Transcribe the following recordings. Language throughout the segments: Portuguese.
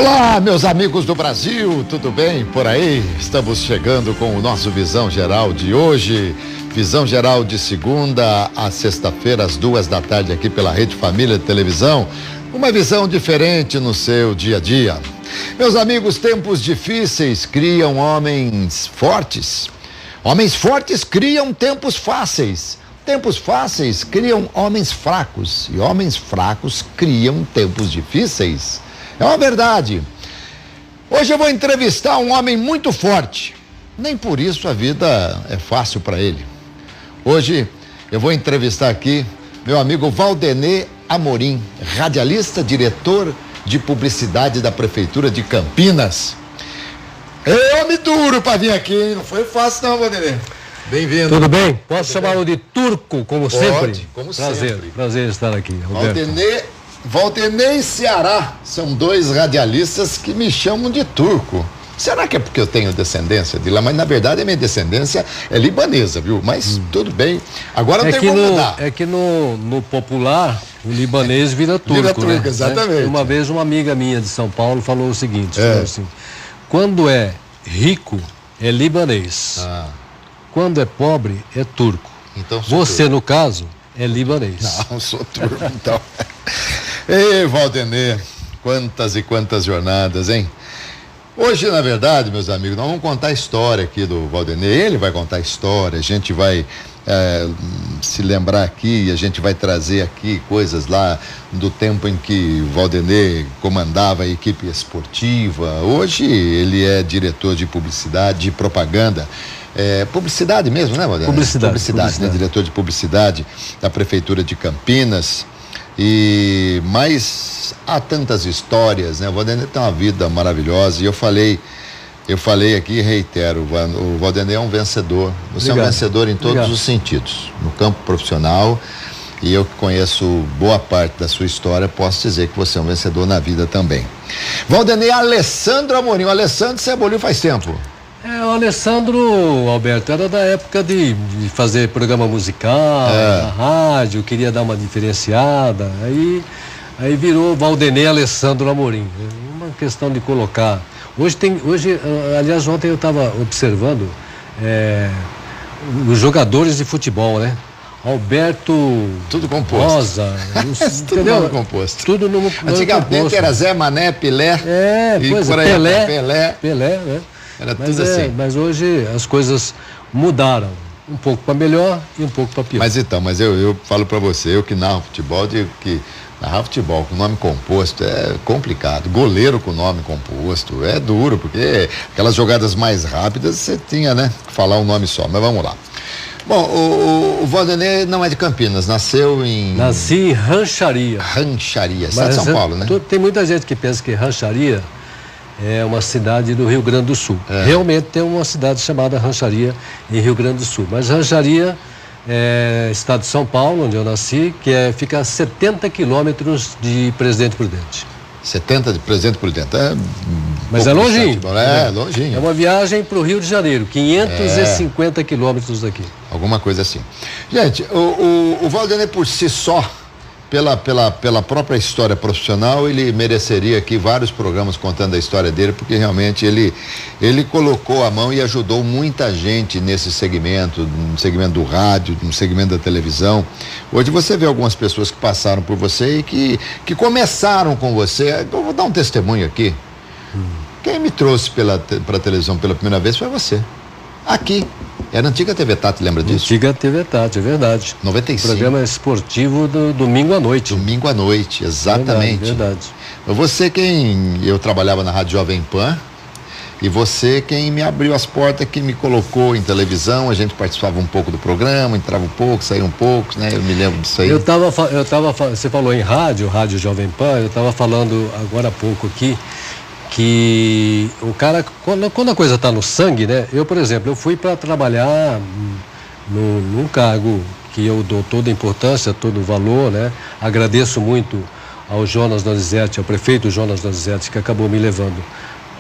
Olá, meus amigos do Brasil, tudo bem por aí? Estamos chegando com o nosso Visão Geral de hoje. Visão Geral de segunda a sexta-feira, às 14h, aqui pela Rede Família de Televisão. Uma visão diferente no seu dia a dia. Meus amigos, tempos difíceis criam homens fortes. Homens fortes criam tempos fáceis. Tempos fáceis criam homens fracos. E homens fracos criam tempos difíceis. É uma verdade. Hoje eu vou entrevistar um homem muito forte. Nem por isso a vida é fácil para ele. Hoje eu vou entrevistar aqui meu amigo Valdenê Amorim, radialista, diretor de publicidade da Prefeitura de Campinas. É homem duro para vir aqui, hein? Não foi fácil não, Valdenê. Bem-vindo. Tudo bem? Posso chamá-lo de Turco, como sempre? Como sempre. Prazer estar aqui, Roberto. Valdenê e Ceará são dois radialistas que me chamam de turco. Será que é porque eu tenho descendência de lá? Mas na verdade a minha descendência é libanesa, viu? Mas tudo bem. Agora não tem como mudar. É que no popular, o libanês vira turco. Vira turco, né? Exatamente. Uma vez uma amiga minha de São Paulo falou o seguinte, falou assim, quando é rico, é libanês. Quando é pobre, é turco. Então, você, no caso, é libanês. Não, sou turco, então. Ei, Valdenê, quantas e quantas jornadas, hein? Hoje, na verdade, meus amigos, nós vamos contar a história aqui do Valdenê. Ele vai contar a história, a gente vai se lembrar aqui, a gente vai trazer aqui coisas lá do tempo em que o Valdenê comandava a equipe esportiva. Hoje ele é diretor de publicidade, de propaganda. Publicidade mesmo, né, Valdenê? Publicidade, né? Diretor de publicidade da Prefeitura de Campinas. Mas há tantas histórias, né? O Valdenê tem uma vida maravilhosa e eu falei aqui e reitero, o Valdenê é um vencedor. Você é um vencedor em todos os sentidos, no campo profissional, e eu que conheço boa parte da sua história, posso dizer que você é um vencedor na vida também. Valdenê Alessandro Amorim. O Alessandro se aboliu faz tempo. O Alessandro, Alberto, era da época de fazer programa musical, na rádio, queria dar uma diferenciada, aí virou Valdenê Alessandro Amorim. Uma questão de colocar. Aliás, ontem eu estava observando os jogadores de futebol, né? Alberto. Tudo composto. Rosa. Tudo nome composto. Tudo no Antigamente era Zé, Mané, Pelé. Pelé, né? Era tudo assim. Mas hoje as coisas mudaram. Um pouco para melhor e um pouco para pior. Mas eu falo para você, eu que narro futebol, digo que narrar futebol com nome composto é complicado. Goleiro com nome composto é duro, porque aquelas jogadas mais rápidas você tinha, né, que falar um nome só. Mas vamos lá. Bom, o Valdenê não é de Campinas, nasceu em... Nasci em Rancharia. Estado de São Paulo, né? Tem muita gente que pensa que Rancharia é uma cidade do Rio Grande do Sul. Realmente tem uma cidade chamada Rancharia em Rio Grande do Sul. Mas Rancharia é estado de São Paulo, onde eu nasci, que fica a 70 quilômetros de Presidente Prudente. 70 de Presidente Prudente. Mas é longinho. Longinho. É uma viagem para o Rio de Janeiro, 550 quilômetros daqui. Alguma coisa assim. Gente, o Valdenê por si só, pela própria história profissional, ele mereceria aqui vários programas contando a história dele, porque realmente ele colocou a mão e ajudou muita gente nesse segmento, no segmento do rádio, no segmento da televisão. Hoje você vê algumas pessoas que passaram por você e que começaram com você. Eu vou dar um testemunho aqui. Quem me trouxe para a televisão pela primeira vez foi você. Aqui. Era a antiga TV Tati, lembra disso? Antiga TV Tati, é verdade. 95. Programa esportivo do domingo à noite. Domingo à noite, exatamente. Verdade. Você eu trabalhava na Rádio Jovem Pan, e você quem me abriu as portas, que me colocou em televisão, a gente participava um pouco do programa, entrava um pouco, saía um pouco, né? Eu me lembro disso aí. Você falou em Rádio Jovem Pan, eu estava falando agora há pouco aqui, que o cara, quando a coisa está no sangue, né? Eu, por exemplo, eu fui para trabalhar num cargo que eu dou toda a importância, todo o valor, né? Agradeço muito ao Jonas Donizete, ao prefeito Jonas Donizete, que acabou me levando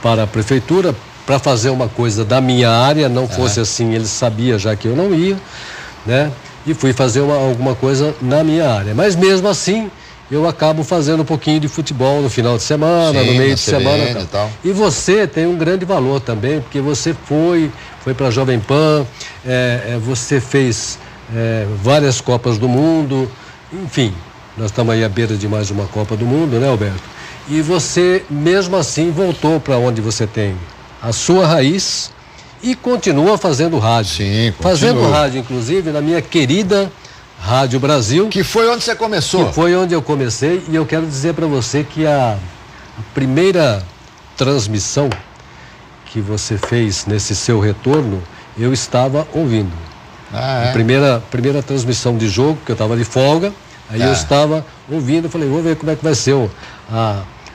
para a prefeitura para fazer uma coisa da minha área, não fosse assim, ele sabia já que eu não ia, né? E fui fazer alguma coisa na minha área. Mas mesmo assim, eu acabo fazendo um pouquinho de futebol no final de semana, no meio de semana e tal. E você tem um grande valor também, porque você foi para a Jovem Pan, você fez várias Copas do Mundo, enfim, nós estamos aí à beira de mais uma Copa do Mundo, né, Alberto? E você, mesmo assim, voltou para onde você tem a sua raiz e continua fazendo rádio. Sim, fazendo rádio, inclusive, na minha querida Rádio Brasil. Que foi onde você começou. Que foi onde eu comecei, e eu quero dizer para você que a primeira transmissão que você fez nesse seu retorno, eu estava ouvindo. A primeira transmissão de jogo, que eu estava de folga, aí eu estava ouvindo, falei, vou ver como é que vai ser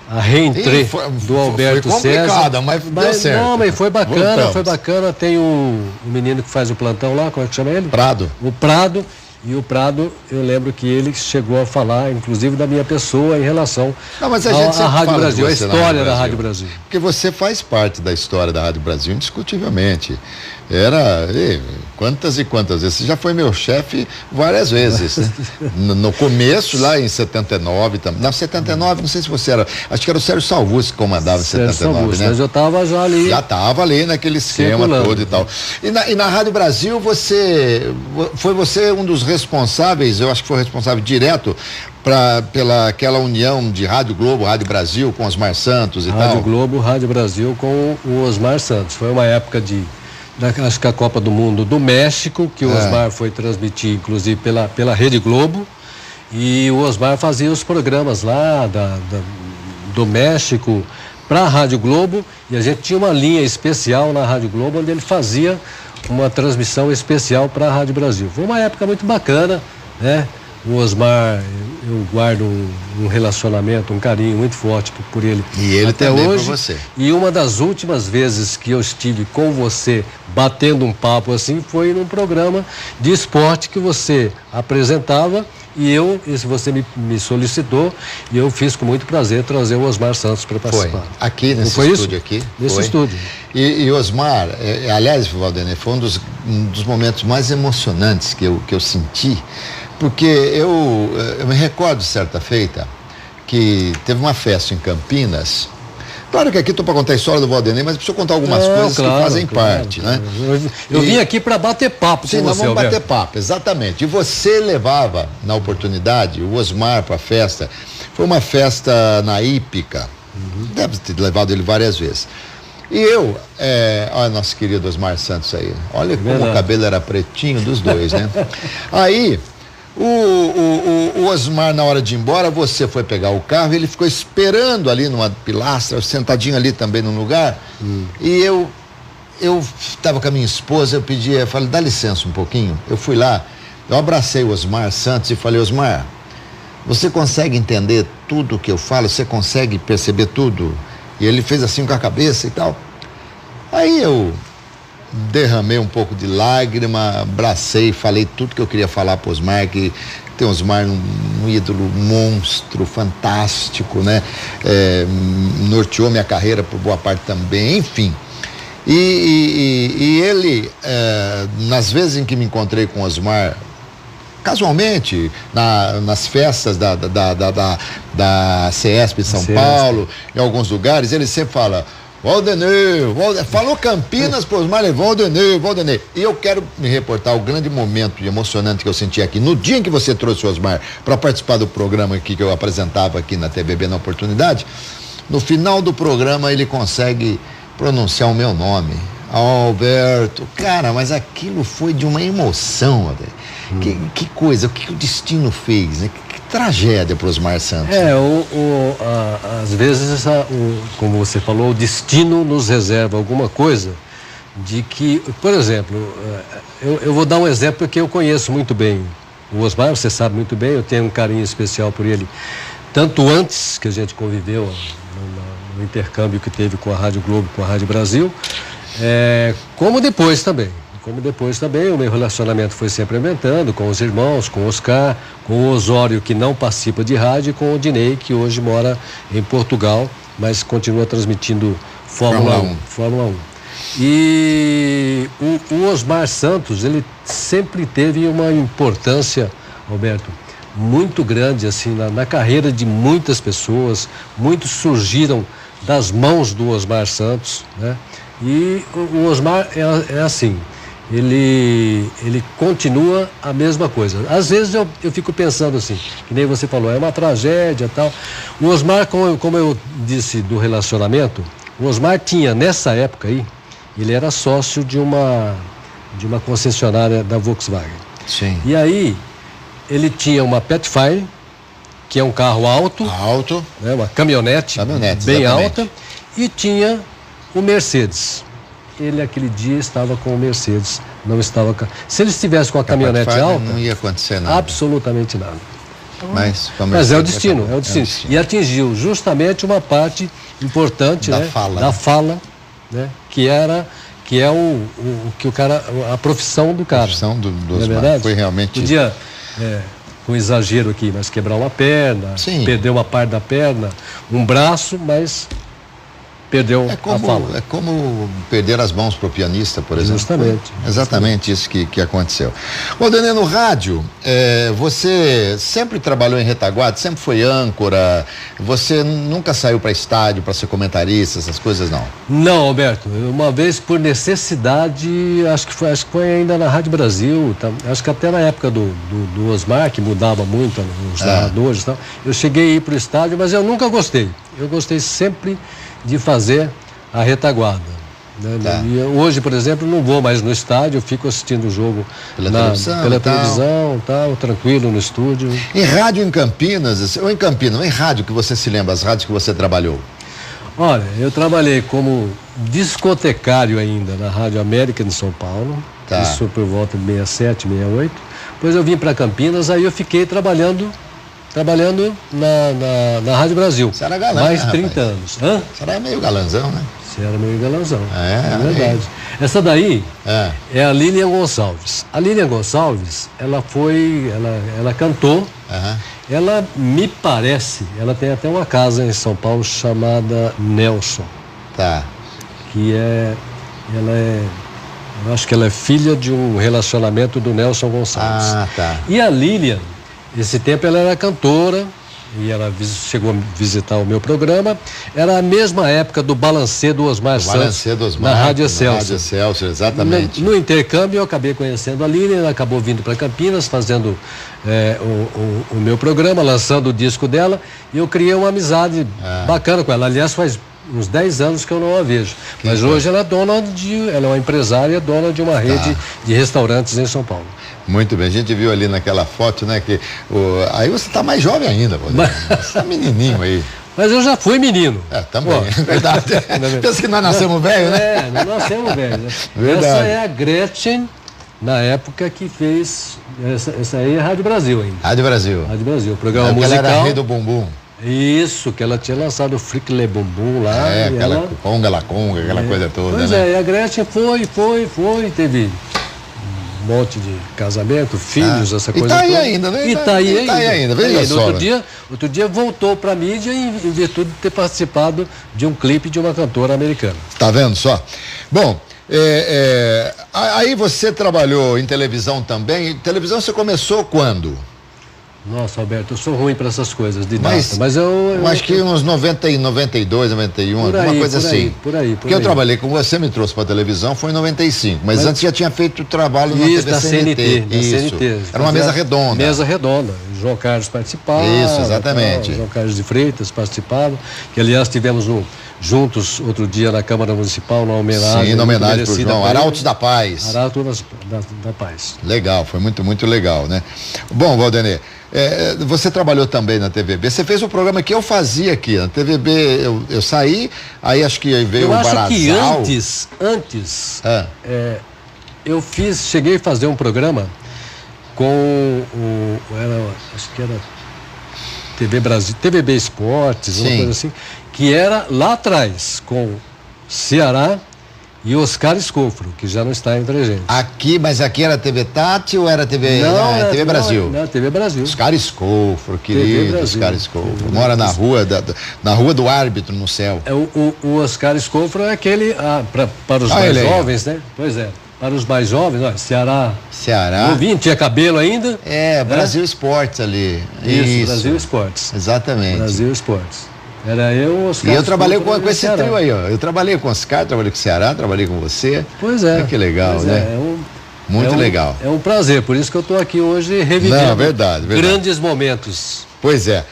a reentrée do Alberto César. Foi complicada, mas deu certo. Não, mas foi bacana, foi bacana. Tem o menino que faz o plantão lá, como é que chama ele? Prado. O Prado. E o Prado, eu lembro que ele chegou a falar, inclusive, da minha pessoa em relação à Rádio Brasil, a história da Rádio Brasil. Porque você faz parte da história da Rádio Brasil, indiscutivelmente. Quantas e quantas vezes? Você já foi meu chefe várias vezes. Né? No começo, lá em 79 também. Não, 79, não sei se você era. Acho que era o Sérgio Salvus que comandava em 79, Salvus, né? Mas eu estava já ali. Já estava ali naquele esquema todo e tal. E na Rádio Brasil, foi você um dos responsáveis, eu acho que foi responsável direto pela aquela união de Rádio Globo, Rádio Brasil, com Osmar Santos e tal. Rádio Globo, Rádio Brasil com o Osmar Santos. Foi uma época acho que a Copa do Mundo do México, que o Osmar foi transmitir, inclusive, pela Rede Globo, e o Osmar fazia os programas lá do México para a Rádio Globo, e a gente tinha uma linha especial na Rádio Globo, onde ele fazia uma transmissão especial para a Rádio Brasil. Foi uma época muito bacana, né? O Osmar, eu guardo um relacionamento, um carinho muito forte por ele. E ele até também hoje. Por você. E uma das últimas vezes que eu estive com você batendo um papo assim foi num programa de esporte que você apresentava e você me solicitou e eu fiz com muito prazer trazer o Osmar Santos para participar. Foi aqui nesse estúdio aqui? Nesse estúdio. E Osmar, aliás, Valdenir, foi um dos momentos mais emocionantes que eu senti. Porque eu me recordo, certa feita, que teve uma festa em Campinas. Claro que aqui estou para contar a história do Valdenir, mas preciso contar algumas coisas que fazem parte, né? Eu vim aqui para bater papo com você, nós vamos Alberto. bater papo, exatamente. E você levava, na oportunidade, o Osmar para a festa. Foi uma festa na Hípica. Deve ter levado ele várias vezes. E olha nosso querido Osmar Santos aí. Olha como o cabelo era pretinho dos dois, né? Aí... O Osmar, na hora de ir embora, você foi pegar o carro, ele ficou esperando ali numa pilastra, sentadinho ali também num lugar. E eu estava com a minha esposa, eu falei, dá licença um pouquinho. Eu fui lá, eu abracei o Osmar Santos e falei, Osmar, você consegue entender tudo o que eu falo? Você consegue perceber tudo? E ele fez assim com a cabeça e tal. Aí eu derramei um pouco de lágrima, abracei, falei tudo que eu queria falar para o Osmar, que tem o Osmar um ídolo monstro, fantástico, né? Norteou minha carreira por boa parte também, enfim. E ele, nas vezes em que me encontrei com o Osmar, casualmente, nas festas da CESP de São Paulo, em alguns lugares, ele sempre fala... Valdenir, falou Campinas, pô, Osmar, Valdenir. E eu quero me reportar o grande momento emocionante que eu senti aqui. No dia em que você trouxe o Osmar para participar do programa aqui que eu apresentava aqui na TBB na oportunidade, no final do programa ele consegue pronunciar o meu nome. Alberto, cara, mas aquilo foi de uma emoção, Valdenir. Que coisa, o que o destino fez, né? Tragédia para os Osmar Santos. Às vezes, como você falou, o destino nos reserva alguma coisa de que, por exemplo, eu vou dar um exemplo porque eu conheço muito bem o Osmar, você sabe muito bem, eu tenho um carinho especial por ele, tanto antes que a gente conviveu no intercâmbio que teve com a Rádio Globo, com a Rádio Brasil, como depois também. O meu relacionamento foi sempre aumentando com os irmãos, com o Oscar, com o Osório, que não participa de rádio, e com o Dinei, que hoje mora em Portugal, mas continua transmitindo Fórmula 1. E o Osmar Santos, ele sempre teve uma importância, Alberto, muito grande assim na carreira de muitas pessoas. Muitos surgiram das mãos do Osmar Santos, né? E o Osmar é assim, ele continua a mesma coisa. Às vezes eu fico pensando assim, que nem você falou, é uma tragédia e tal. O Osmar, como eu disse do relacionamento, o Osmar tinha, nessa época aí, ele era sócio de uma concessionária da Volkswagen. Sim. E aí, ele tinha uma Petfire, que é um carro alto, né, uma caminhonete bem exatamente. alta, e tinha o Mercedes. Ele, aquele dia, estava com o Mercedes, não estava... Se ele estivesse com a caminhonete alta... Não ia acontecer nada. Absolutamente nada. Mas é o destino, E atingiu justamente uma parte importante, da né, fala. Da fala, né, que é que o cara, a profissão do cara. A profissão do não é Osmar verdade? foi realmente... Podia, com exagero aqui, mas quebrar uma perna, perder uma parte da perna, um braço, mas perdeu a fala. É como perder as mãos para o pianista, por exemplo. Justamente. Foi exatamente isso que aconteceu. Valdenir, no rádio, você sempre trabalhou em retaguarda, sempre foi âncora, você nunca saiu para estádio para ser comentarista, essas coisas não? Não, Alberto, uma vez por necessidade, acho que foi ainda na Rádio Brasil, acho que até na época do Osmar, que mudava muito os narradores e tal, eu cheguei a ir para o estádio, mas eu nunca gostei. Eu gostei sempre de fazer a retaguarda. Né? Tá. E hoje, por exemplo, não vou mais no estádio, eu fico assistindo o jogo pela televisão, tal, tranquilo no estúdio. Em rádio em Campinas, ou em rádio que você se lembra, as rádios que você trabalhou? Olha, eu trabalhei como discotecário ainda na Rádio América de São Paulo, isso por volta de 67, 68. Depois eu vim para Campinas, aí eu fiquei trabalhando na Rádio Brasil. Você era galã, mais né, 30 anos. Hã? Você era meio galanzão, né? Você era meio galanzão. É verdade. Essa daí é a Lilian Gonçalves. A Lilian Gonçalves, ela cantou. Ela me parece, ela tem até uma casa em São Paulo chamada Nelson. Tá. Eu acho que ela é filha de um relacionamento do Nelson Gonçalves. Ah, tá. E a Lilian, esse tempo ela era cantora e ela chegou a visitar o meu programa. Era a mesma época do Balancê do Osmar Santos na Rádio Excelsior. Rádio Excelsior, exatamente. No intercâmbio eu acabei conhecendo a Lilian, ela acabou vindo para Campinas fazendo o meu programa, lançando o disco dela, e eu criei uma amizade bacana com ela. Aliás, faz uns 10 anos que eu não a vejo. Mas hoje ela é uma empresária, dona de uma rede de restaurantes em São Paulo. Muito bem, a gente viu ali naquela foto, né, que aí você está mais jovem ainda, você está menininho aí. Mas eu já fui menino. Também, é verdade. Pensa que nós nascemos velho, né? Nós nascemos velho. Né? Verdade. Essa é a Gretchen, na época que fez, essa aí é a Rádio Brasil ainda. Rádio Brasil. Rádio Brasil, o programa musical. Ela era rei do bumbum. Isso, que ela tinha lançado o Fricle Bumbum lá. Aquela conga, la conga, aquela coisa toda, pois né? E a Gretchen foi, teve um monte de casamento, filhos, essa coisa toda. E tá aí ainda, né? E tá aí ainda. Veja só. Outro dia voltou pra mídia em virtude de ter participado de um clipe de uma cantora americana. Tá vendo só? Bom, aí você trabalhou em televisão também. Televisão você começou quando? Nossa, Alberto, eu sou ruim para essas coisas de data, mas eu acho que uns 90, 92, 91, alguma coisa assim. Por aí. Porque eu trabalhei com você, me trouxe para televisão, foi em 95, mas antes já tinha feito trabalho na TV da CNT. CNT. Era uma mesa redonda. Mesa redonda. João Carlos participava. Isso, exatamente. João Carlos de Freitas participava, que aliás tivemos juntos outro dia na Câmara Municipal, na homenagem. Sim, na homenagem para o João. Arautos da Paz. Arautos da Paz. Legal, foi muito, muito legal, né? Bom, Valdenir, você trabalhou também na TVB, você fez o programa que eu fazia aqui, na TVB eu saí, aí acho que veio o Barazal. Eu acho que antes eu cheguei a fazer um programa com acho que era TV Brasil, TVB Esportes, uma coisa assim, que era lá atrás, com Ceará e Oscar Escofro, que já não está entre a gente. Mas aqui era TV Tati ou era TV, TV Brasil? Não, TV Brasil. Oscar Escofro, querido Oscar Escofro. Mora na rua do Árbitro, no céu. O Oscar Escofro é aquele, para os mais jovens, né? Pois é. para os mais jovens, ó, Ceará. Novinho, tinha cabelo ainda. Brasil Esportes ali. Isso, Brasil Esportes. Exatamente. Brasil Esportes. Era eu, Oscar. E eu trabalhei com esse trio aí, ó. Eu trabalhei com o Oscar, trabalhei com o Ceará, trabalei com você. Pois é. Que legal, né? Muito legal. É um prazer, por isso que eu estou aqui hoje revivendo verdade. Grandes momentos. Pois é.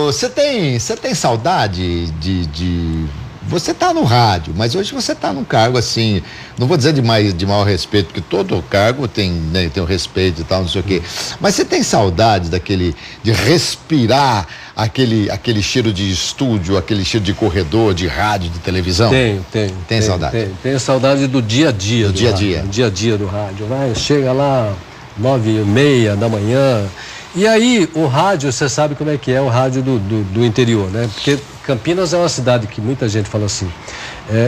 Você tem saudade de você está no rádio, mas hoje você está num cargo assim, não vou dizer de maior respeito, porque todo cargo tem, né, tem o respeito e tal, não sei o quê. Mas você tem saudade de respirar aquele cheiro de estúdio, aquele cheiro de corredor, de rádio, de televisão? Tenho saudade. Tenho saudade do dia a dia. Do dia a dia do rádio. Chega lá 9h30 da manhã. E aí, o rádio, você sabe como é que é o rádio do interior, né? Porque Campinas é uma cidade que muita gente fala assim,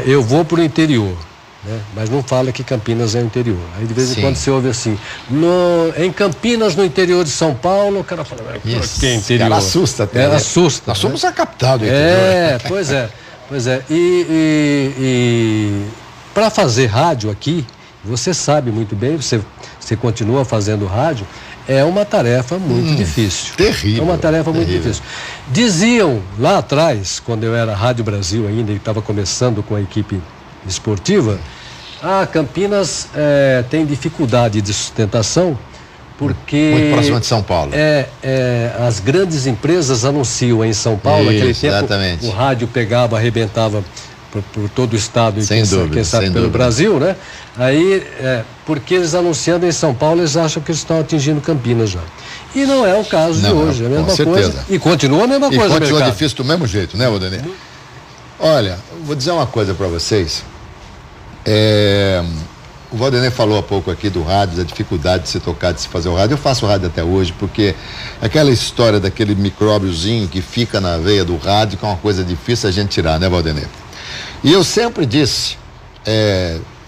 eu vou pro interior, né? Mas não fala que Campinas é o interior. Aí de vez em quando você ouve assim, em Campinas, no interior de São Paulo, o cara fala, que é interior? Cara, assusta até. Assusta. Nós somos a capital do interior. Pois é. E para fazer rádio aqui, você sabe muito bem, você continua fazendo rádio, é uma tarefa muito difícil. Terrível. É uma tarefa muito difícil. Diziam lá atrás, quando eu era Rádio Brasil ainda e estava começando com a equipe esportiva, Campinas tem dificuldade de sustentação porque... Muito próximo de São Paulo. As grandes empresas anunciam em São Paulo, aquele tempo exatamente. O rádio pegava, arrebentava por todo o estado e quem sabe pelo Brasil, né? Aí, porque eles anunciando em São Paulo, eles acham que eles estão atingindo Campinas já. E não é o caso de hoje, é a mesma coisa. E continua a mesma coisa. E continua difícil do mesmo jeito, né, Valdemir? Olha, vou dizer uma coisa para vocês. O Valdemir falou há pouco aqui do rádio, da dificuldade de se tocar, de se fazer o rádio. Eu faço rádio até hoje, porque aquela história daquele micróbiozinho que fica na veia do rádio, que é uma coisa difícil a gente tirar, né, Valdemir? E eu sempre disse,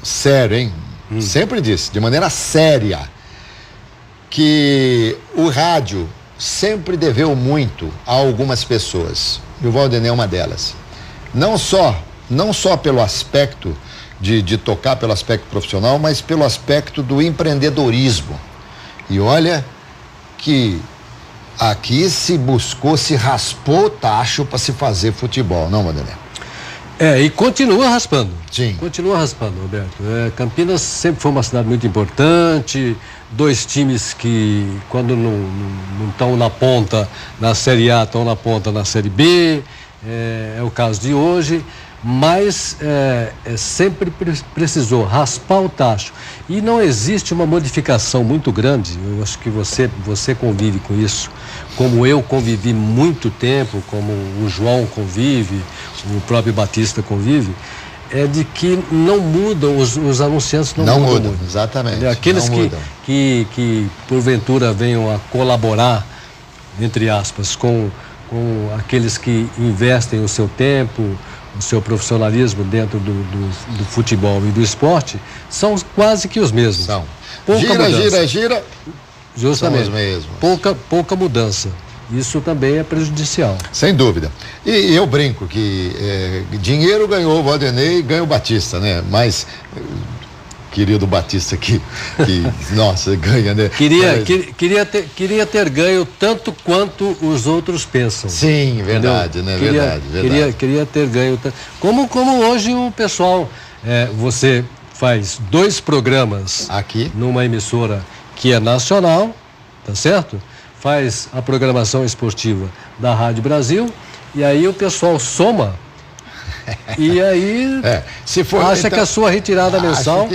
sério, hein? Sempre disse, de maneira séria, que o rádio sempre deveu muito a algumas pessoas. E o Valdemir é uma delas. Não só pelo aspecto de tocar, pelo aspecto profissional, mas pelo aspecto do empreendedorismo. E olha que aqui se raspou o tacho para se fazer futebol, não, Valdemir? E continua raspando. Sim. Continua raspando, Roberto. Campinas sempre foi uma cidade muito importante, 2 times que, quando não estão na ponta na Série A, estão na ponta na Série B, é o caso de hoje, mas sempre precisou raspar o tacho. E não existe uma modificação muito grande, eu acho que você convive com isso, como eu convivi muito tempo, como o João convive, o próprio Batista convive, de que não mudam, os anunciantes não mudam muito. Exatamente. Aqueles que porventura venham a colaborar, entre aspas, com aqueles que investem o seu tempo, o seu profissionalismo dentro do futebol e do esporte, são quase que os mesmos. São. Gira. Justamente. São os mesmos. Pouca mudança. Isso também é prejudicial. Sem dúvida. E eu brinco que dinheiro ganhou o Valdemir e ganha o Batista, né? Mas querido Batista que nossa, ganha, né? Queria ter ganho tanto quanto os outros pensam. Sim, verdade, né? Verdade. Queria ter ganho como hoje o pessoal, você faz 2 programas aqui numa emissora que é nacional, tá certo? Faz a programação esportiva da Rádio Brasil e aí o pessoal soma e aí acha que a sua retirada mensal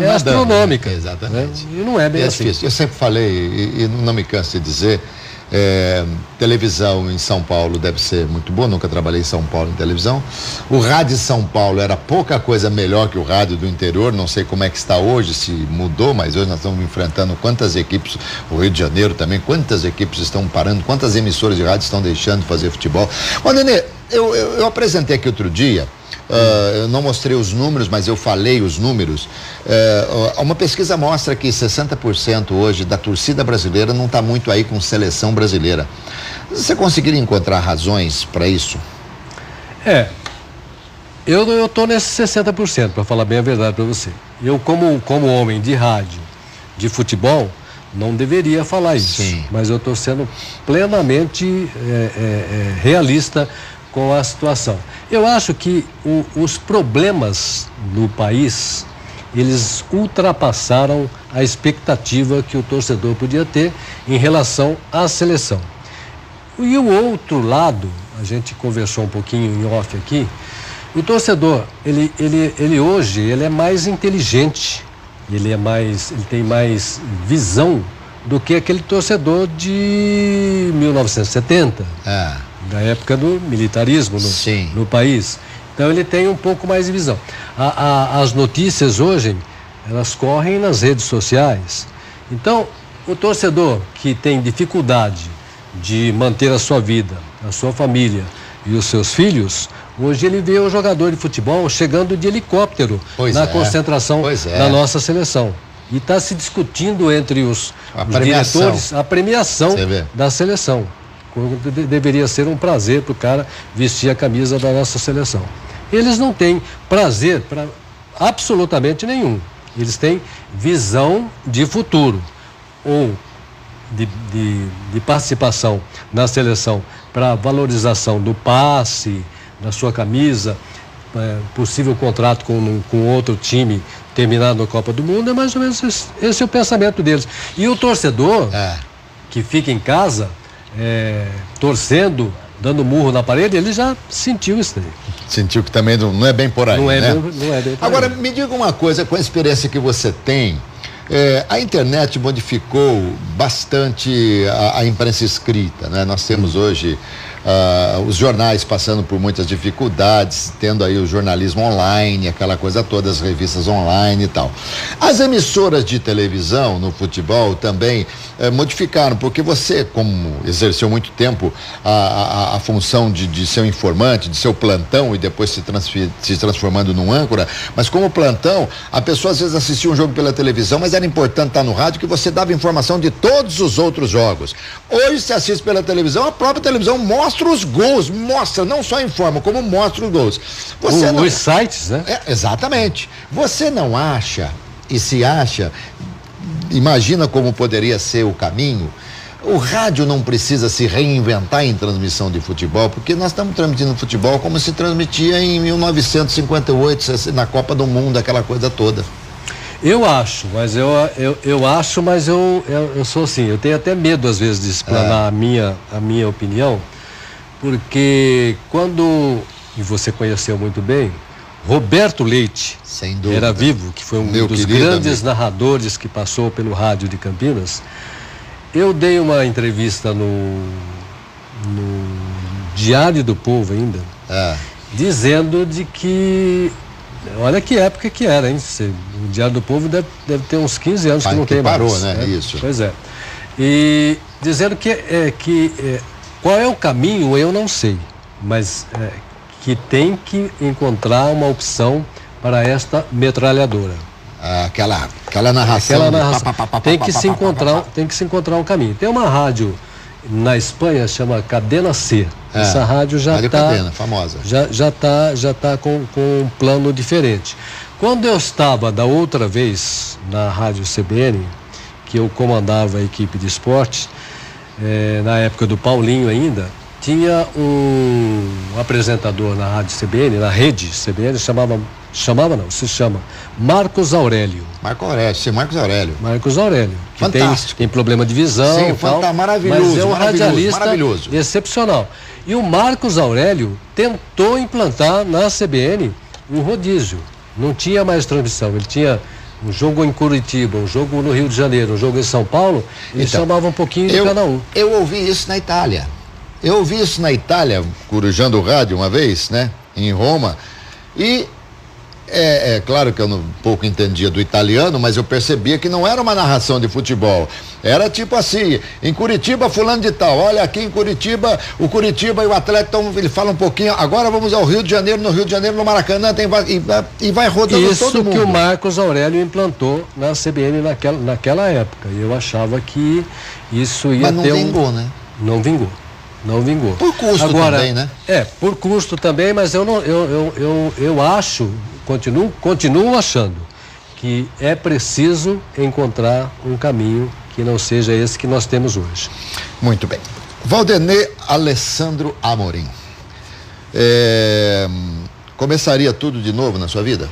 é astronômica. Exatamente. E não é bem assim. Difícil. Eu sempre falei e não me canso de dizer, televisão em São Paulo deve ser muito boa, nunca trabalhei em São Paulo em televisão. O rádio de São Paulo era pouca coisa melhor que o rádio do interior, não sei como é que está hoje, se mudou, mas hoje nós estamos enfrentando quantas equipes, o Rio de Janeiro também, quantas equipes estão parando, quantas emissoras de rádio estão deixando de fazer futebol. Ô, Nenê, eu apresentei aqui outro dia, eu não mostrei os números, mas eu falei os números. Uma pesquisa mostra que 60% hoje da torcida brasileira não está muito aí com seleção brasileira. Você conseguiria encontrar razões para isso? Eu estou nesses 60%, para falar bem a verdade para você. Eu, como homem de rádio, de futebol, não deveria falar isso. Sim. Mas eu estou sendo plenamente realista com a situação. Eu acho que os problemas no país, eles ultrapassaram a expectativa que o torcedor podia ter em relação à seleção. E o outro lado, a gente conversou um pouquinho em off aqui, o torcedor, ele hoje, ele é mais inteligente, ele tem mais visão do que aquele torcedor de 1970, da época do militarismo no país. Então ele tem um pouco mais de visão. As notícias hoje, elas correm nas redes sociais. Então, o torcedor que tem dificuldade de manter a sua vida, a sua família e os seus filhos, hoje ele vê o jogador de futebol chegando de helicóptero na concentração da nossa seleção. E está se discutindo entre os diretores a premiação da seleção. Deveria ser um prazer para o cara vestir a camisa da nossa seleção. Eles não têm prazer para absolutamente nenhum. Eles têm visão de futuro ou de participação na seleção para valorização do passe, da sua camisa, possível contrato com outro time terminado na Copa do Mundo. É mais ou menos esse é o pensamento deles. E o torcedor que fica em casa torcendo, dando murro na parede, ele já sentiu isso daí. Sentiu que também não é bem por aí, não é né? Não é bem por Agora, aí. me diga uma coisa, com a experiência que você tem, a internet modificou bastante a imprensa escrita, né? Nós temos hoje os jornais passando por muitas dificuldades, tendo aí o jornalismo online, aquela coisa toda, as revistas online e tal. As emissoras de televisão no futebol também modificaram, porque você, como exerceu muito tempo a função de ser um informante, de ser o plantão e depois se transformando num âncora, mas como plantão, a pessoa às vezes assistia um jogo pela televisão, mas era importante estar no rádio que você dava informação de todos os outros jogos. Hoje se assiste pela televisão, a própria televisão mostra os gols, não só informa, como mostra os gols. Os sites, né? Exatamente. Você não acha, e se acha, imagina como poderia ser o caminho. O rádio não precisa se reinventar em transmissão de futebol, porque nós estamos transmitindo futebol como se transmitia em 1958, na Copa do Mundo, aquela coisa toda. Eu acho, mas eu sou assim, eu tenho até medo às vezes de explanar a minha opinião, porque e você conheceu muito bem, Roberto Leite, sem dúvida, era vivo, que foi um dos grandes narradores que passou pelo rádio de Campinas. Eu dei uma entrevista no Diário do Povo ainda, dizendo de que, olha que época que era, hein? O Diário do Povo deve ter uns 15 anos que não tem mais. Parou, né? Isso. Pois é. E dizendo que qual é o caminho, eu não sei, mas que tem que encontrar uma opção para esta metralhadora. Aquela narração. Tem que se encontrar um caminho. Tem uma rádio na Espanha, chama Cadena C. Essa rádio já está famosa. Já tá com um plano diferente. Quando eu estava da outra vez na Rádio CBN, que eu comandava a equipe de esportes, na época do Paulinho ainda, tinha um apresentador na Rádio CBN, na rede CBN, se chama Marcos Aurélio. Marcos Aurélio. Que fantástico. Tem problema de visão. Sim, maravilhoso. Mas é um radialista maravilhoso. Excepcional. E o Marcos Aurélio tentou implantar na CBN um rodízio. Não tinha mais transmissão. Ele tinha um jogo em Curitiba, um jogo no Rio de Janeiro, um jogo em São Paulo. Ele chamava um pouquinho de cada um. Eu ouvi isso na Itália. Corujando o rádio uma vez, né? Em Roma. E é claro que eu pouco entendia do italiano, mas eu percebia que não era uma narração de futebol. Era tipo assim, em Curitiba, fulano de tal. Olha, aqui em Curitiba, o Curitiba e o Atlético, ele fala um pouquinho. Agora vamos ao Rio de Janeiro, no Maracanã, e vai rodando isso todo mundo. Isso que o Marcos Aurélio implantou na CBN naquela época. E eu achava que isso ia mas não vingou, né? Não vingou. Não vingou. Por custo também, né? Por custo também, mas eu acho, continuo achando que é preciso encontrar um caminho que não seja esse que nós temos hoje. Muito bem. Valdenê Alessandro Amorim. Começaria tudo de novo na sua vida?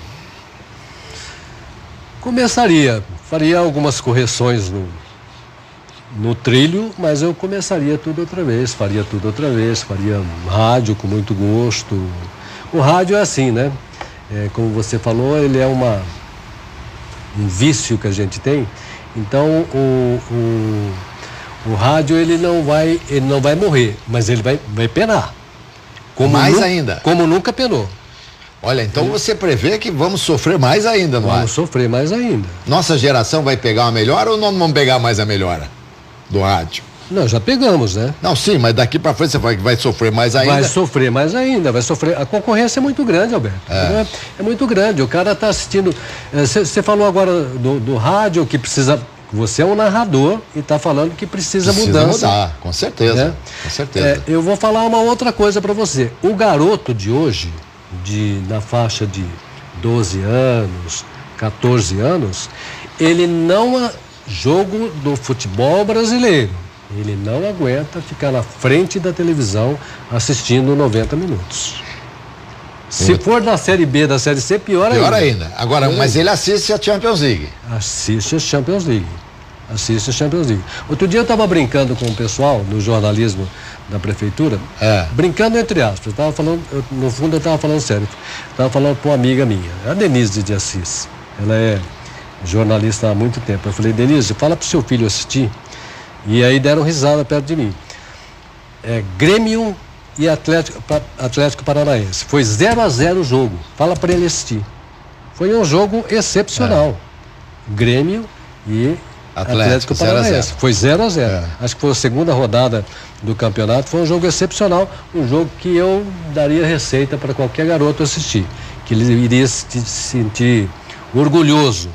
Faria algumas correções no trilho, mas eu começaria tudo outra vez, faria rádio com muito gosto. O rádio é assim, né? Como você falou, ele é um vício que a gente tem. Então o rádio ele não vai morrer, mas ele vai penar. Ainda? Como nunca penou. Olha, então você prevê que vamos sofrer mais ainda no rádio? Vamos sofrer mais ainda. Nossa geração vai pegar uma melhora ou não vamos pegar mais a melhora do rádio? Não, já pegamos, né? Não, sim, mas daqui para frente você vai sofrer mais ainda? Vai sofrer mais ainda, A concorrência é muito grande, Alberto. É muito grande. O cara está assistindo. Você falou agora do rádio que precisa. Você é um narrador e está falando que precisa mudança. Mudar, com certeza. Né? Com certeza. Eu vou falar uma outra coisa para você. O garoto de hoje, na faixa de 12 anos, 14 anos, ele não jogo do futebol brasileiro. Ele não aguenta ficar na frente da televisão assistindo 90 minutos. Se for da Série B, da Série C, pior ainda. Agora, mas ele assiste a Champions League. Assiste a Champions League. Outro dia eu estava brincando com o pessoal no jornalismo da prefeitura, brincando entre aspas. No fundo eu estava falando sério. Estava falando com uma amiga minha, a Denise de Assis. Ela é jornalista há muito tempo. Eu falei, Denise, fala pro seu filho assistir. E aí deram risada perto de mim. Grêmio e Atlético Paranaense. Foi 0-0 o jogo. Fala para ele assistir. Foi um jogo excepcional. Grêmio e Atlético Paranaense. 0-0. Foi 0-0. Acho que foi a segunda rodada do campeonato. Foi um jogo excepcional. Um jogo que eu daria receita para qualquer garoto assistir. Que ele iria se sentir orgulhoso.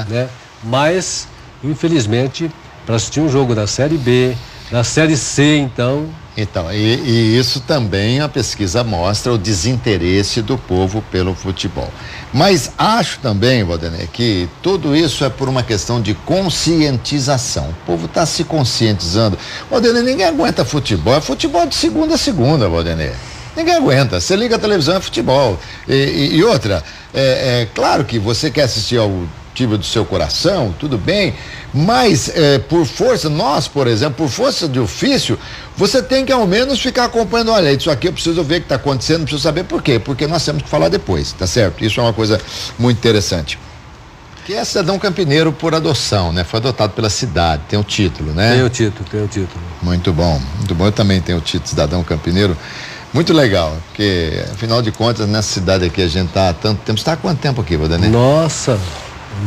Né? Mas, infelizmente, para assistir um jogo da Série B, da Série C, então... E isso também a pesquisa mostra o desinteresse do povo pelo futebol. Mas acho também, Valdenê, que tudo isso é por uma questão de conscientização. O povo está se conscientizando. Valdenê, ninguém aguenta futebol. É futebol de segunda a segunda, Valdenê. Ninguém aguenta. Você liga a televisão, é futebol. E outra, claro que você quer assistir ao time do seu coração, tudo bem, mas por força, nós, por exemplo, por força de ofício, você tem que ao menos ficar acompanhando, olha, isso aqui eu preciso ver o que está acontecendo, preciso saber por quê, porque nós temos que falar depois, tá certo? Isso é uma coisa muito interessante. Que é cidadão campineiro por adoção, né? Foi adotado pela cidade, tem o título, né? Tem o título. Muito bom, eu também tenho o título cidadão campineiro. Muito legal, porque afinal de contas, nessa cidade aqui a gente está há tanto tempo. Você está há quanto tempo aqui, Valdenê? Nossa,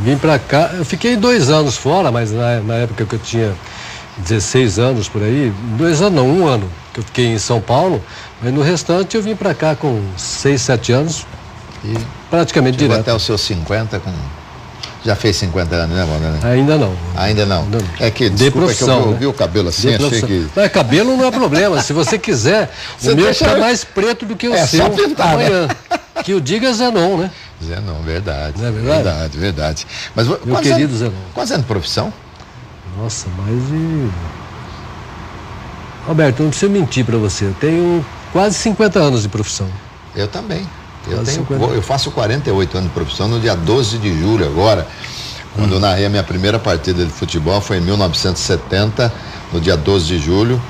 vim pra cá, eu fiquei 2 anos fora, mas na época que eu tinha 16 anos por aí, 2 anos não, 1 ano, que eu fiquei em São Paulo, mas no restante eu vim pra cá com 6, 7 anos e praticamente direto. Até os seus 50, já fez 50 anos, né, Valdenê? Ainda não. Ainda não? É que, desculpa, que eu vi o cabelo assim, achei que... Mas cabelo não é problema, se você quiser, o meu está mais preto do que o seu só pintar, amanhã. Né? Que o diga Zenon, né? Zenon, verdade. Não é verdade? Verdade. Mas, meu querido Zenon. Quantos anos de profissão? Nossa, mais de... Alberto, não preciso mentir para você, eu tenho quase 50 anos de profissão. Eu também. Eu faço 48 anos de profissão no dia 12 de julho agora, quando eu narrei a minha primeira partida de futebol, foi em 1970, no dia 12 de julho,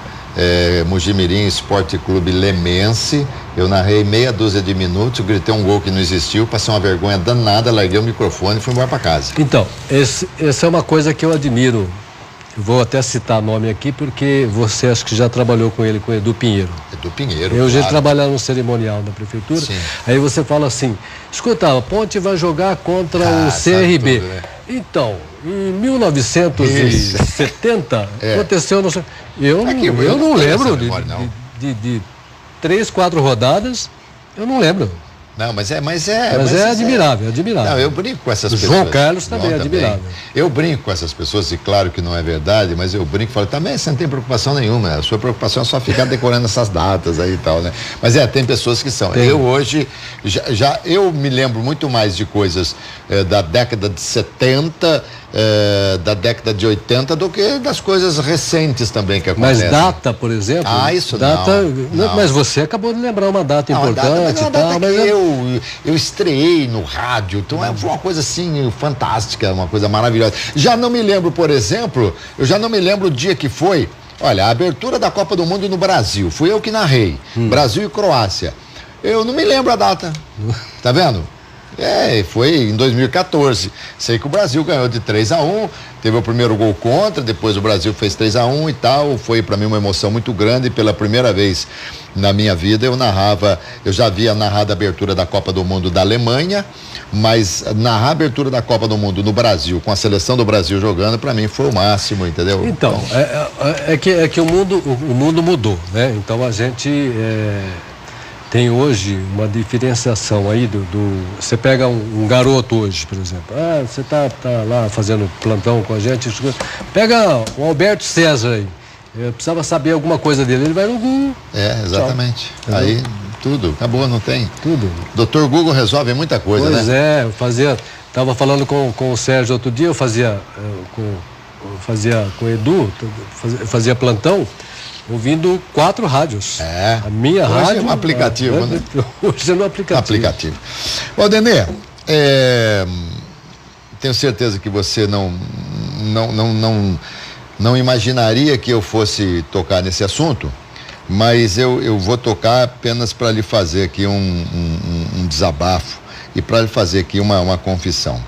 Mojimirim Esporte Clube Lemense. Eu narrei meia dúzia de minutos, gritei um gol que não existiu, passei uma vergonha danada, larguei o microfone e fui embora para casa. Então, essa é uma coisa que eu admiro. Eu vou até citar nome aqui, porque você acho que já trabalhou com ele, com o Edu Pinheiro. Edu Pinheiro, Eu já trabalhava no cerimonial da prefeitura. Sim. Aí você fala assim, escuta, a Ponte vai jogar contra o CRB. Tudo, né? Então, em 1970, aconteceu... Eu não lembro de 3, 4 rodadas, eu não lembro. Não, mas é admirável, admirável. Não, eu brinco com essas pessoas. João Carlos também é admirável. Eu brinco com essas pessoas, e claro que não é verdade, mas eu brinco e falo, também você não tem preocupação nenhuma, a sua preocupação é só ficar decorando essas datas aí e tal, né? Mas tem pessoas que são. Eu hoje, eu me lembro muito mais de coisas da década de 70, da década de 80, do que das coisas recentes também que acontecem. Mas data, por exemplo? Isso data, não. Mas você acabou de lembrar uma data importante e tal. Eu estreiei no rádio, então foi uma coisa assim fantástica, uma coisa maravilhosa. Já não me lembro, por exemplo, o dia que foi, olha, a abertura da Copa do Mundo no Brasil, fui eu que narrei, Brasil e Croácia. Eu não me lembro a data, tá vendo? Foi em 2014. Sei que o Brasil ganhou de 3-1, teve o primeiro gol contra, depois o Brasil fez 3-1 e tal. Foi para mim uma emoção muito grande. Pela primeira vez na minha vida eu já havia narrado a abertura da Copa do Mundo da Alemanha, mas narrar a abertura da Copa do Mundo no Brasil, com a seleção do Brasil jogando, para mim foi o máximo, entendeu? Então, é que o mundo mudou, né? Então a gente tem hoje uma diferenciação aí você pega um garoto hoje, por exemplo, você tá lá fazendo plantão com a gente, pega o Alberto César aí, eu precisava saber alguma coisa dele, ele vai no Google. Exatamente. Tchau. Aí tudo, acabou, não tem? Tudo. Dr. Google resolve muita coisa, né? Pois eu tava falando com o Sérgio outro dia, eu fazia com o Edu, fazia plantão, ouvindo 4 rádios. A minha hoje rádio. É um aplicativo, né? Hoje é no aplicativo. Ô, Denê, tenho certeza que você não imaginaria que eu fosse tocar nesse assunto, mas eu vou tocar apenas para lhe fazer aqui um desabafo e para lhe fazer aqui uma confissão.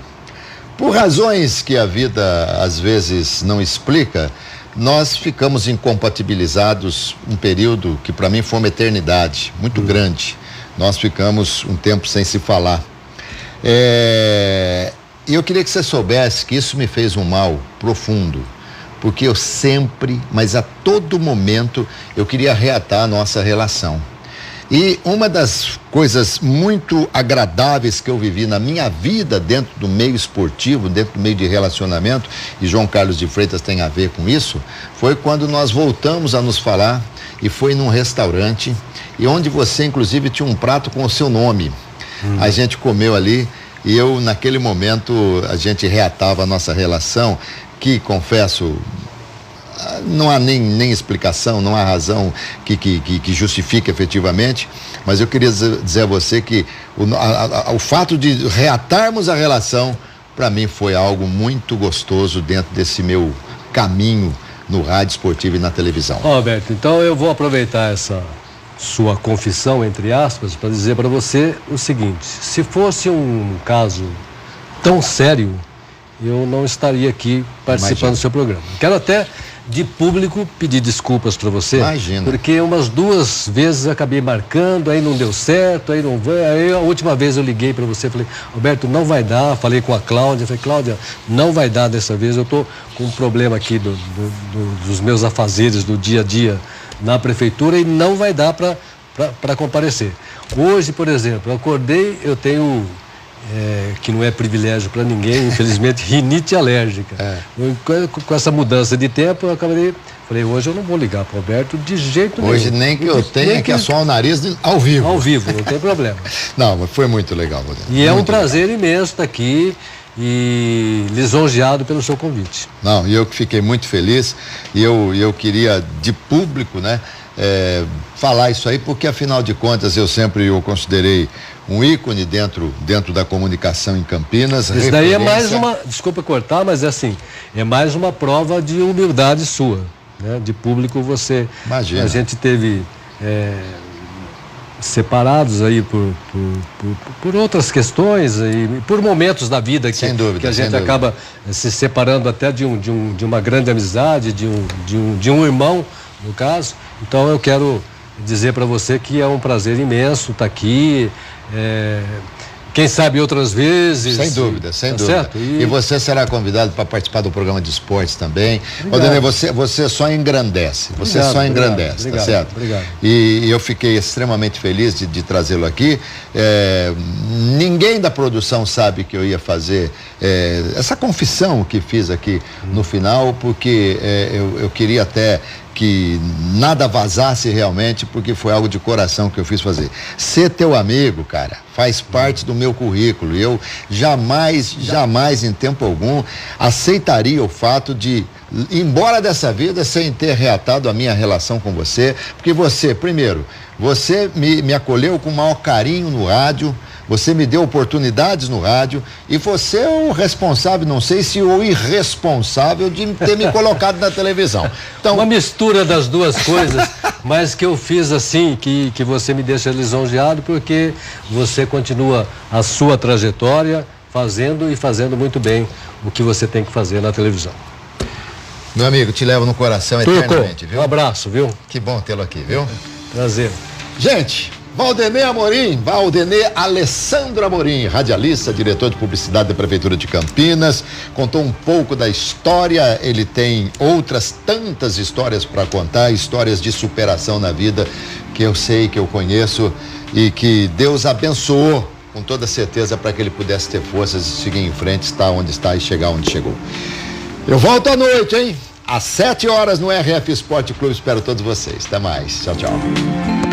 Por razões que a vida às vezes não explica, nós ficamos incompatibilizados um período que para mim foi uma eternidade muito grande. Nós ficamos um tempo sem se falar. E eu queria que você soubesse que isso me fez um mal profundo, porque eu sempre, mas a todo momento, eu queria reatar a nossa relação. E uma das coisas muito agradáveis que eu vivi na minha vida dentro do meio esportivo, dentro do meio de relacionamento, e João Carlos de Freitas tem a ver com isso, foi quando nós voltamos a nos falar, e foi num restaurante, e onde você inclusive tinha um prato com o seu nome. A gente comeu ali, e eu naquele momento a gente reatava a nossa relação, que confesso, não há nem explicação, não há razão que justifique efetivamente, mas eu queria dizer a você que o fato de reatarmos a relação, para mim foi algo muito gostoso dentro desse meu caminho no rádio esportivo e na televisão. Alberto, então eu vou aproveitar essa sua confissão, entre aspas, para dizer para você o seguinte: se fosse um caso tão sério, eu não estaria aqui participando do seu programa. Quero até de público pedir desculpas para você. Imagina. Porque umas 2 vezes eu acabei marcando, aí não deu certo, aí não vai. Aí a última vez eu liguei para você, falei, Alberto, não vai dar. Falei com a Cláudia, falei, Cláudia, não vai dar dessa vez. Eu tô com um problema aqui dos meus afazeres do dia a dia na prefeitura e não vai dar para comparecer. Hoje, por exemplo, eu acordei, eu tenho que não é privilégio para ninguém, infelizmente, rinite alérgica. Com essa mudança de tempo, eu falei, hoje eu não vou ligar para o Alberto de jeito nenhum. Hoje nem que eu tenha que assoar o nariz ao vivo. Ao vivo, não tem problema. Não, mas foi muito legal, Rodrigo. E é um prazer imenso estar aqui e lisonjeado pelo seu convite. Não, e eu que fiquei muito feliz, e eu queria de público, né, falar isso aí, porque afinal de contas eu sempre o considerei um ícone dentro da comunicação em Campinas. Isso daí é mais uma, desculpa cortar, mas é mais uma prova de humildade sua, né? De público você. Imagina. A gente teve separados aí por outras questões e por momentos da vida que a gente acaba se separando até de uma grande amizade, de um irmão, no caso. Então eu quero dizer para você que é um prazer imenso estar aqui. quem sabe outras vezes. Sem dúvida, sem dúvida. Certo? E você será convidado para participar do programa de esportes também. Odenê, você só engrandece. Você só engrandece, tá certo? Obrigado. E eu fiquei extremamente feliz de trazê-lo aqui. Ninguém da produção sabe que eu ia fazer essa confissão que fiz aqui no final, porque eu queria até que nada vazasse realmente, porque foi algo de coração que eu fiz fazer. Ser teu amigo, cara, faz parte do meu currículo. Eu jamais em tempo algum aceitaria o fato de ir embora dessa vida sem ter reatado a minha relação com você, porque você, primeiro, você me acolheu com o maior carinho no rádio, você me deu oportunidades no rádio e você é o responsável, não sei se o irresponsável de ter me colocado na televisão. Então, uma mistura das duas coisas, mas que eu fiz assim, que você me deixa lisonjeado, porque você continua a sua trajetória fazendo muito bem o que você tem que fazer na televisão. Meu amigo, te levo no coração Turco, eternamente, viu? Um abraço, viu? Que bom tê-lo aqui, viu? Prazer. Gente, Valdenê Alessandro Amorim, radialista, diretor de publicidade da Prefeitura de Campinas, contou um pouco da história. Ele tem outras tantas histórias para contar, histórias de superação na vida que eu sei, que eu conheço e que Deus abençoou com toda certeza para que ele pudesse ter forças e seguir em frente, estar onde está e chegar onde chegou. Eu volto à noite, hein? Às 7 horas no RF Esporte Clube. Espero todos vocês. Até mais. Tchau, tchau.